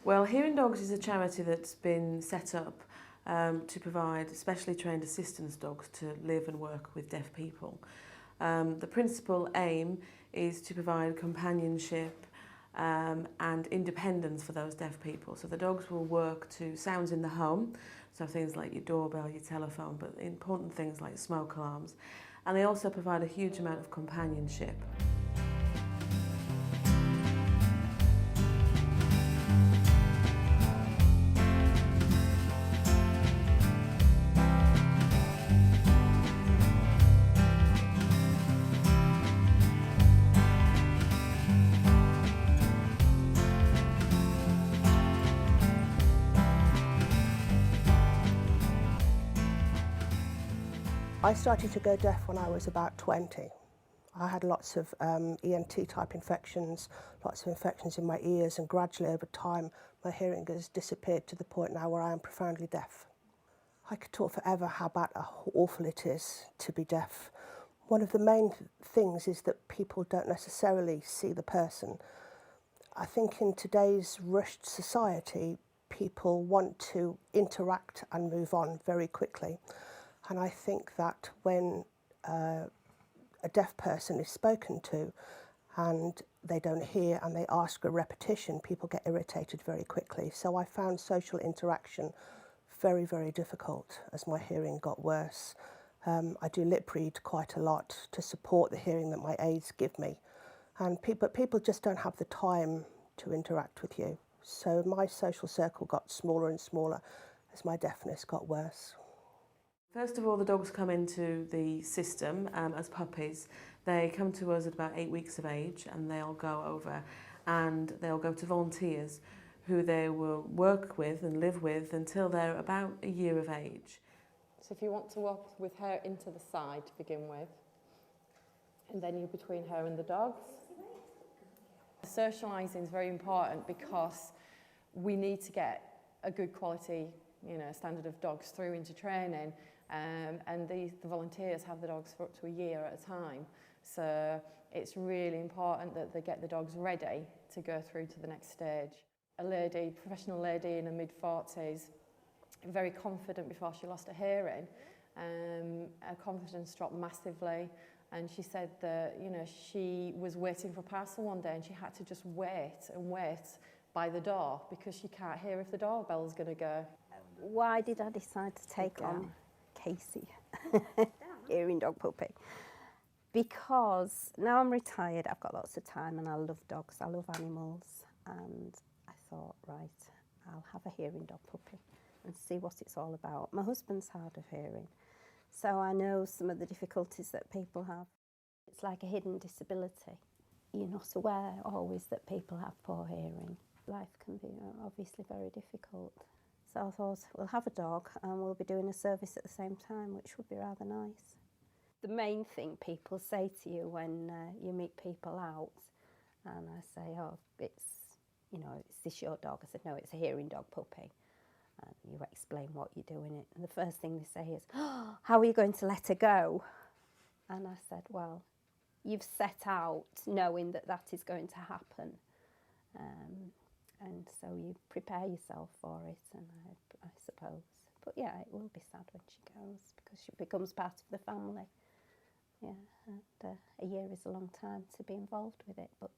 Well, Hearing Dogs is a charity that's been set up to provide specially trained assistance dogs to live and work with deaf people. The principal aim is to provide companionship and independence for those deaf people. So the dogs will work to sounds in the home, so things like your doorbell, your telephone, but important things like smoke alarms. And they also provide a huge amount of companionship. I started to go deaf when I was about 20. I had lots of ENT type infections, lots of infections in my ears, and gradually over time my hearing has disappeared to the point now where I am profoundly deaf. I could talk forever how bad, how awful it is to be deaf. One of the main things is that people don't necessarily see the person. I think in today's rushed society, people want to interact and move on very quickly. And I think that when a deaf person is spoken to and they don't hear and they ask a repetition, people get irritated very quickly. So I found social interaction very, very difficult as my hearing got worse. I do lip read quite a lot to support the hearing that my aides give me. And people just don't have the time to interact with you. So my social circle got smaller and smaller as my deafness got worse. First of all, the dogs come into the system as puppies. They come to us at about 8 weeks of age, and they'll go over and they'll go to volunteers who they will work with and live with until they're about a year of age. So if you want to walk with her into the side to begin with, and then you're between her and the dogs. Socialising is very important because we need to get a good quality, standard of dogs through into training. And the volunteers have the dogs for up to a year at a time. So it's really important that they get the dogs ready to go through to the next stage. A professional lady in her mid-40s, very confident before she lost her hearing. Her confidence dropped massively, and she said that she was waiting for a parcel one day and she had to just wait and wait by the door because she can't hear if the doorbell's going to go. Why did I decide to take on Casey, hearing dog puppy? Because now I'm retired, I've got lots of time and I love dogs, I love animals, and I thought, right, I'll have a hearing dog puppy and see what it's all about. My husband's hard of hearing, so I know some of the difficulties that people have. It's like a hidden disability. You're not aware always that people have poor hearing. Life can be obviously very difficult. So I thought, we'll have a dog and we'll be doing a service at the same time, which would be rather nice. The main thing people say to you when you meet people out, and I say, oh, is this your dog? I said, no, it's a hearing dog puppy. And you explain what you're doing it. And the first thing they say is, oh, how are you going to let her go? And I said, well, you've set out knowing that that is going to happen. And so you prepare yourself for it, and I suppose. But yeah, it will be sad when she goes because she becomes part of the family. Yeah, and a year is a long time to be involved with it, but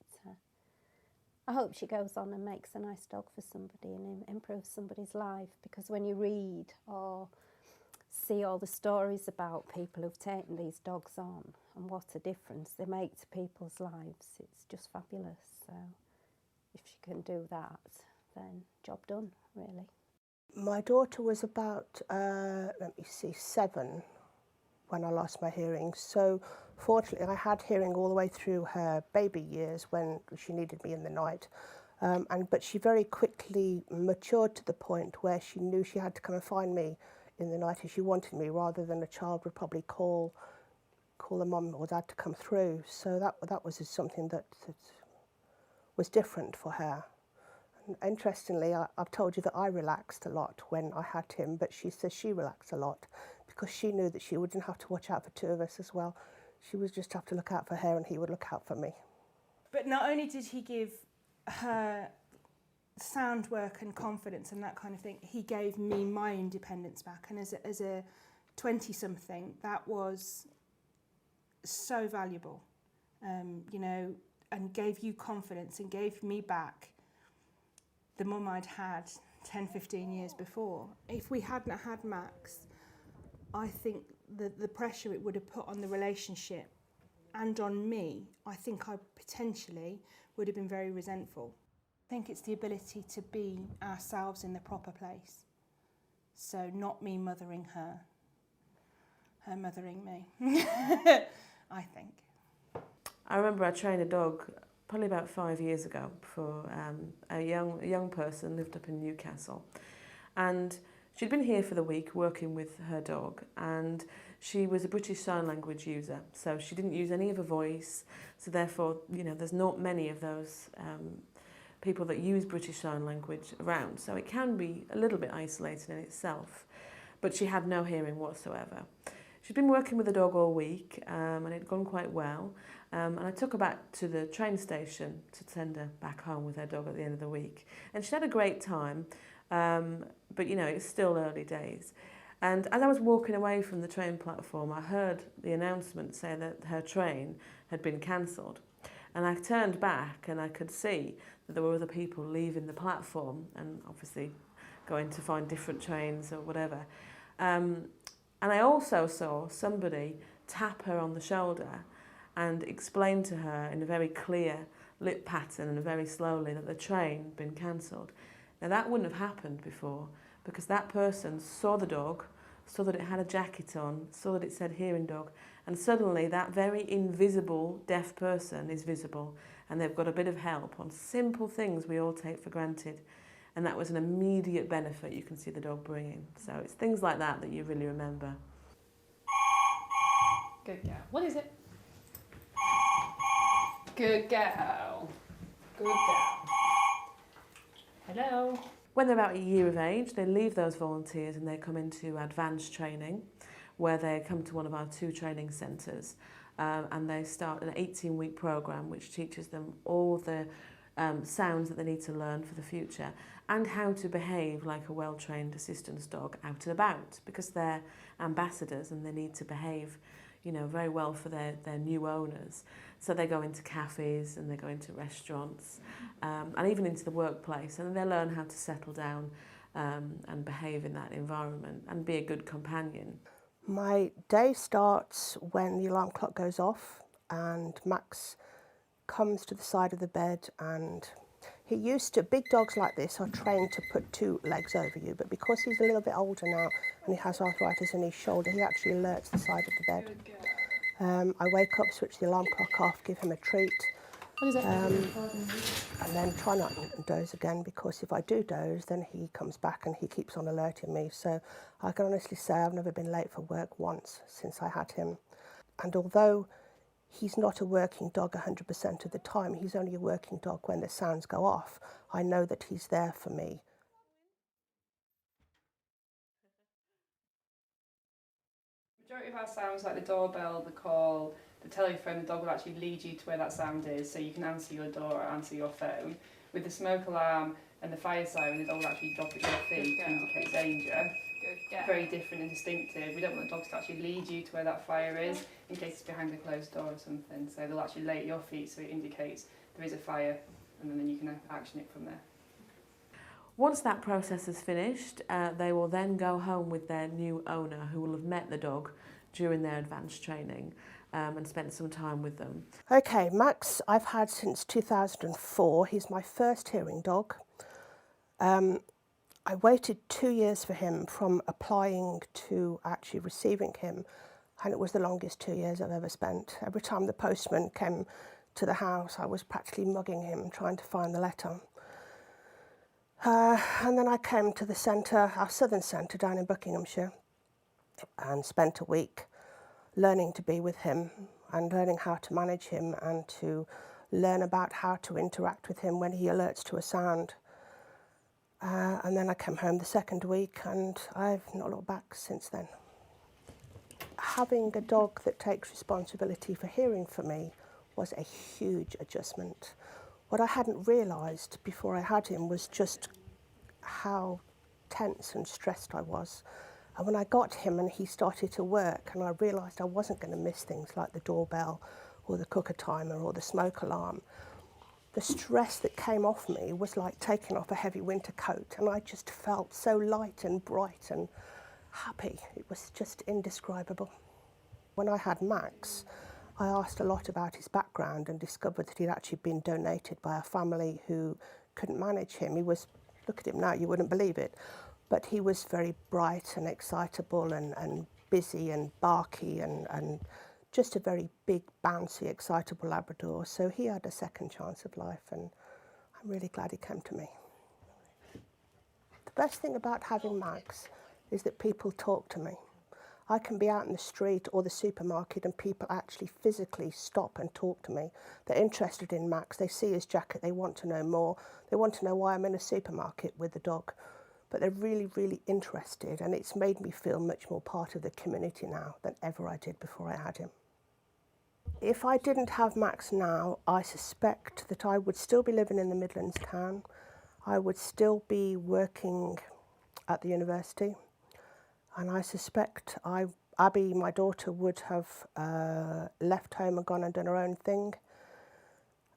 I hope she goes on and makes a nice dog for somebody and improves somebody's life, because when you read or see all the stories about people who've taken these dogs on and what a difference they make to people's lives, it's just fabulous. So if she can do that, then job done, really. My daughter was about, 7 when I lost my hearing. So fortunately, I had hearing all the way through her baby years when she needed me in the night. But she very quickly matured to the point where she knew she had to come and find me in the night if she wanted me, rather than a child would probably call the mum or dad to come through. So that was just something that was different for her. And interestingly, I've told you that I relaxed a lot when I had him, but she says she relaxed a lot because she knew that she wouldn't have to watch out for two of us as well. She would just have to look out for her and he would look out for me. But not only did he give her sound work and confidence and that kind of thing, he gave me my independence back. And as a 20-something, that was so valuable, you know, and gave you confidence and gave me back the mum I'd had 10, 15 years before. If we hadn't had Max, I think the pressure it would have put on the relationship and on me, I think I potentially would have been very resentful. I think it's the ability to be ourselves in the proper place. So not me mothering her, her mothering me, I think. I remember I trained a dog probably about 5 years ago for a young person lived up in Newcastle, and she'd been here for the week working with her dog, and she was a British Sign Language user, so she didn't use any of her voice, so therefore, you know, there's not many of those people that use British Sign Language around, so it can be a little bit isolated in itself, but she had no hearing whatsoever. She'd been working with the dog all week, and it had gone quite well. And I took her back to the train station to send her back home with her dog at the end of the week. And she had a great time, but you know, it's still early days. And as I was walking away from the train platform, I heard the announcement say that her train had been cancelled. And I turned back and I could see that there were other people leaving the platform and obviously going to find different trains or whatever. And I also saw somebody tap her on the shoulder and explain to her in a very clear lip pattern and very slowly that the train had been cancelled. Now that wouldn't have happened before because that person saw the dog, saw that it had a jacket on, saw that it said hearing dog, and suddenly that very invisible deaf person is visible and they've got a bit of help on simple things we all take for granted. And that was an immediate benefit you can see the dog bringing. So it's things like that that you really remember. Good girl. What is it? Good girl. Good girl. Hello. When they're about a year of age, they leave those volunteers and they come into advanced training, where they come to one of our 2 training centres, and they start an 18-week programme which teaches them all the sounds that they need to learn for the future and how to behave like a well-trained assistance dog out and about, because they're ambassadors and they need to behave, you know, very well for their new owners. So they go into cafes and they go into restaurants and even into the workplace, and they learn how to settle down and behave in that environment and be a good companion. My day starts when the alarm clock goes off and Max comes to the side of the bed, and he used to, big dogs like this are trained to put 2 legs over you, but because he's a little bit older now and he has arthritis in his shoulder, he actually alerts the side of the bed. I wake up, switch the alarm clock off, give him a treat, What is it? and then try not to doze again, because if I do doze, then he comes back and he keeps on alerting me. So I can honestly say I've never been late for work once since I had him. And although he's not a working dog 100% of the time, he's only a working dog when the sounds go off, I know that he's there for me. The majority of our sounds, like the doorbell, the call, the telephone, the dog will actually lead you to where that sound is, so you can answer your door or answer your phone. With the smoke alarm and the fire siren, the dog will actually drop at your feet to indicate danger. Very different and distinctive. We don't want the dogs to actually lead you to where that fire is in case it's behind a closed door or something. So they'll actually lay at your feet so it indicates there is a fire, and then you can action it from there. Once that process is finished, they will then go home with their new owner, who will have met the dog during their advanced training and spent some time with them. Okay, Max I've had since 2004. He's my first hearing dog. I waited 2 years for him from applying to actually receiving him, and it was the longest 2 years I've ever spent. Every time the postman came to the house, I was practically mugging him, trying to find the letter. And then I came to the centre, our southern centre down in Buckinghamshire, and spent a week learning to be with him and learning how to manage him and to learn about how to interact with him when he alerts to a sound. And then I came home the second week and I've not looked back since then. Having a dog that takes responsibility for hearing for me was a huge adjustment. What I hadn't realised before I had him was just how tense and stressed I was. And when I got him and he started to work and I realised I wasn't going to miss things like the doorbell or the cooker timer or the smoke alarm, the stress that came off me was like taking off a heavy winter coat, and I just felt so light and bright and happy. It was just indescribable. When I had Max, I asked a lot about his background and discovered that he'd actually been donated by a family who couldn't manage him. He was, look at him now, you wouldn't believe it, but he was very bright and excitable and busy and barky and just a very big, bouncy, excitable Labrador. So he had a second chance of life, and I'm really glad he came to me. The best thing about having Max is that people talk to me. I can be out in the street or the supermarket and people actually physically stop and talk to me. They're interested in Max, they see his jacket, they want to know more. They want to know why I'm in a supermarket with the dog. But they're really, really interested, and it's made me feel much more part of the community now than ever I did before I had him. If I didn't have Max now, I suspect that I would still be living in the Midlands town. I would still be working at the university. And I suspect Abby, my daughter, would have left home and gone and done her own thing.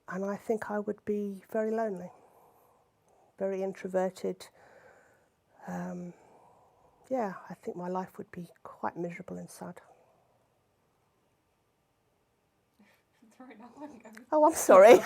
And I think I would be very lonely, very introverted. Yeah, I think my life would be quite miserable and sad. Sorry, not long ago. Oh, I'm sorry.